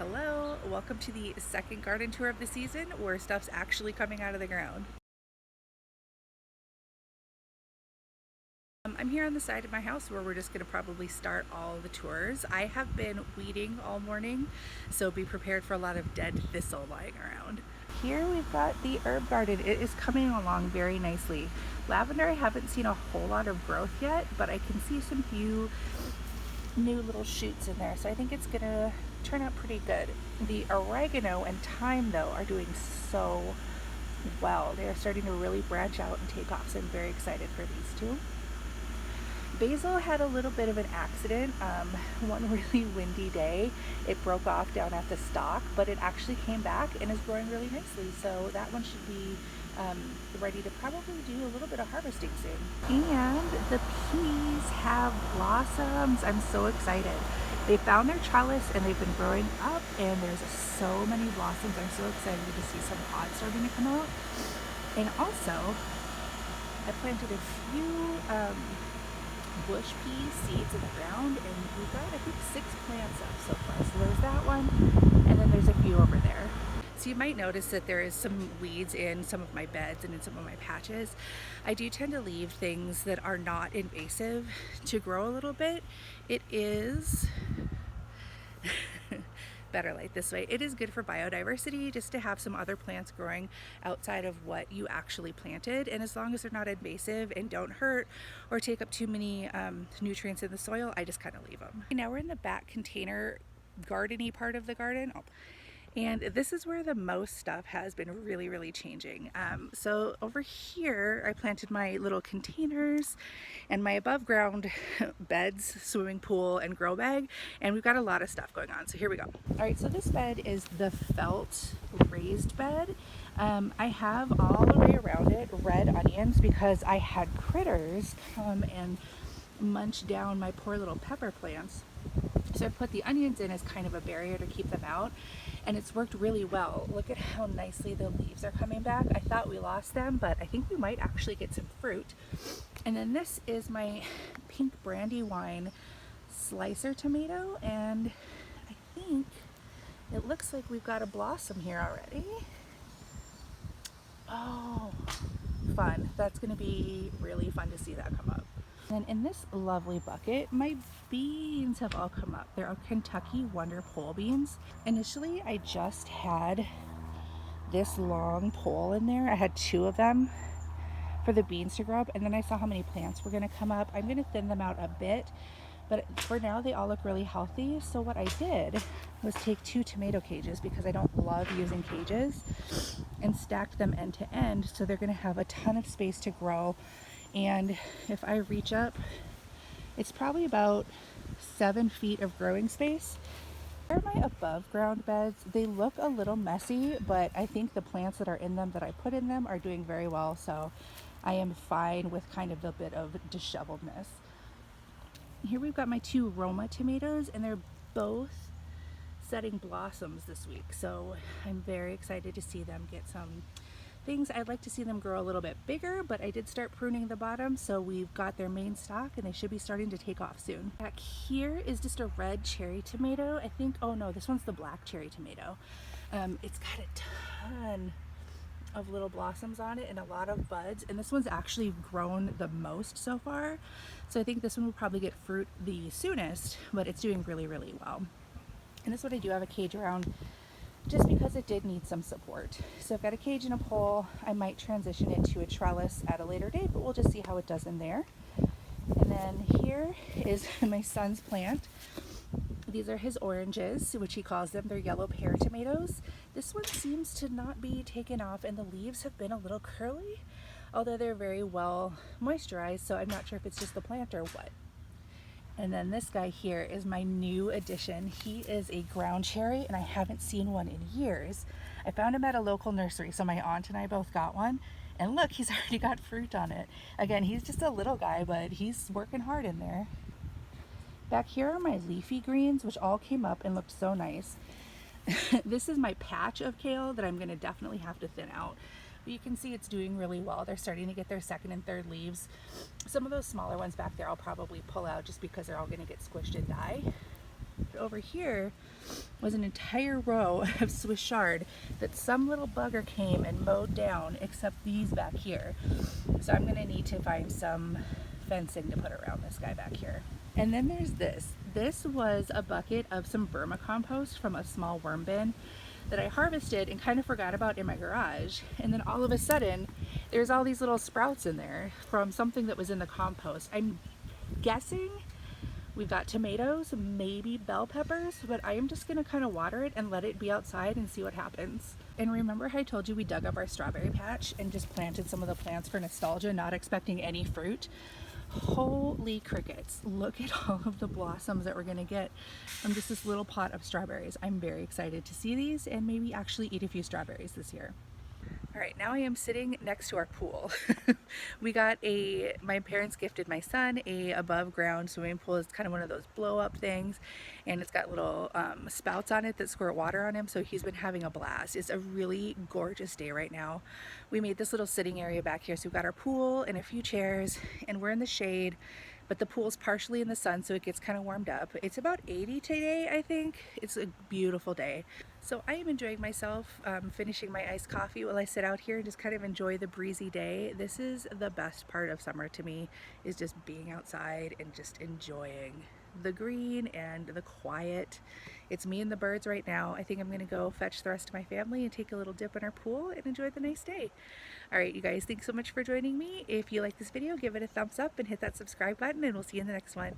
Hello, welcome to the second garden tour of the season where stuff's actually coming out of the ground. I'm here on the side of my house where we're just going to probably start all the tours. I have been weeding all morning, so be prepared for a lot of dead thistle lying around. Here we've got the herb garden. It is coming along very nicely. Lavender, I haven't seen a whole lot of growth yet, but I can see some few new little shoots in there, so I think it's gonna turn out pretty good. The oregano and thyme though are doing so well. They are starting to really branch out and take off, so I'm very excited for these two. Basil had a little bit of an accident. One really windy day, it broke off down at the stalk, but it actually came back and is growing really nicely. So that one should be ready to probably do a little bit of harvesting soon. And the peas have blossoms. I'm so excited. They found their trellis and they've been growing up, and there's so many blossoms. I'm so excited to see some pods starting to come out. And also, I planted a few bush pea seeds in the ground, and we've got I think 6 plants up so far. So there's that one, and then there's a few over there. So you might notice that there is some weeds in some of my beds and in some of my patches. I do tend to leave things that are not invasive to grow a little bit. It is better light this way. It is good for biodiversity just to have some other plants growing outside of what you actually planted, and as long as they're not invasive and don't hurt or take up too many nutrients in the soil, I just kind of leave them. Now we're in the back container gardeny part of the garden. And this is where the most stuff has been really changing. So over here, I planted my little containers and my above ground beds, swimming pool, and grow bag. And we've got a lot of stuff going on. So here we go. All right, so this bed is the felt raised bed. I have all the way around it red onions because I had critters come and munch down my poor little pepper plants. So I put the onions in as kind of a barrier to keep them out, and it's worked really well. Look at how nicely the leaves are coming back. I thought we lost them, but I think we might actually get some fruit. And then this is my pink Brandywine slicer tomato, and I think it looks like we've got a blossom here already. Oh, fun. That's going to be really fun to see that come up. And in this lovely bucket, my beans have all come up. They're Kentucky Wonder pole beans. Initially, I just had this long pole in there. I had 2 of them for the beans to grow up, and then I saw how many plants were going to come up. I'm going to thin them out a bit, but for now they all look really healthy. So what I did was take 2 tomato cages, because I don't love using cages, and stacked them end to end, so they're going to have a ton of space to grow. And if I reach up, it's probably about 7 feet of growing space. Here are my above ground beds. They look a little messy, but I think the plants that are in them that I put in them are doing very well, so I am fine with kind of a bit of disheveledness. Here we've got my 2 Roma tomatoes, and they're both setting blossoms this week, so I'm very excited to see them get some things. I'd like to see them grow a little bit bigger, but I did start pruning the bottom, so we've got their main stalk and they should be starting to take off soon. Back here is just a red cherry tomato. I think, oh no, this one's the black cherry tomato. It's got a ton of little blossoms on it and a lot of buds, and this one's actually grown the most so far, so I think this one will probably get fruit the soonest, but it's doing really well. And this one I do have a cage around, just because it did need some support. So I've got a cage and a pole. I might transition it to a trellis at a later date, but we'll just see how it does in there. And then here is my son's plant. These are his oranges, which he calls them. They're yellow pear tomatoes. This one seems to not be taken off, and the leaves have been a little curly, although they're very well moisturized, so I'm not sure if it's just the plant or what. And then this guy here is my new addition. He is a ground cherry, and I haven't seen one in years. I found him at a local nursery, so my aunt and I both got one. And look, he's already got fruit on it. Again, he's just a little guy, but he's working hard in there. Back here are my leafy greens, which all came up and looked so nice. This is my patch of kale that I'm going to definitely have to thin out. But you can see it's doing really well. They're starting to get their 2nd and 3rd leaves. Some of those smaller ones back there I'll probably pull out just because they're all going to get squished and die. Over here was an entire row of Swiss chard that some little bugger came and mowed down, except these back here. So I'm gonna need to find some fencing to put around this guy back here. And then there's this. This was a bucket of some vermicompost from a small worm bin that I harvested and kind of forgot about in my garage. And then all of a sudden, there's all these little sprouts in there from something that was in the compost. I'm guessing we've got tomatoes, maybe bell peppers, but I am just gonna kind of water it and let it be outside and see what happens. And remember how I told you we dug up our strawberry patch and just planted some of the plants for nostalgia, not expecting any fruit? Holy crickets, look at all of the blossoms that we're gonna get from just this little pot of strawberries. I'm very excited to see these and maybe actually eat a few strawberries this year. All right, now I am sitting next to our pool. My parents gifted my son a above ground swimming pool. It's kind of one of those blow up things, and it's got little spouts on it that squirt water on him, so he's been having a blast. It's a really gorgeous day right now. We made this little sitting area back here, so we've got our pool and a few chairs, and we're in the shade, but the pool's partially in the sun, so it gets kind of warmed up. It's about 80 today, I think. It's a beautiful day. So I am enjoying myself, finishing my iced coffee while I sit out here and just kind of enjoy the breezy day. This is the best part of summer to me, is just being outside and just enjoying the green and the quiet. It's me and the birds right now. I think I'm gonna go fetch the rest of my family and take a little dip in our pool and enjoy the nice day. All right, you guys, thanks so much for joining me. If you like this video, give it a thumbs up and hit that subscribe button, and we'll see you in the next one.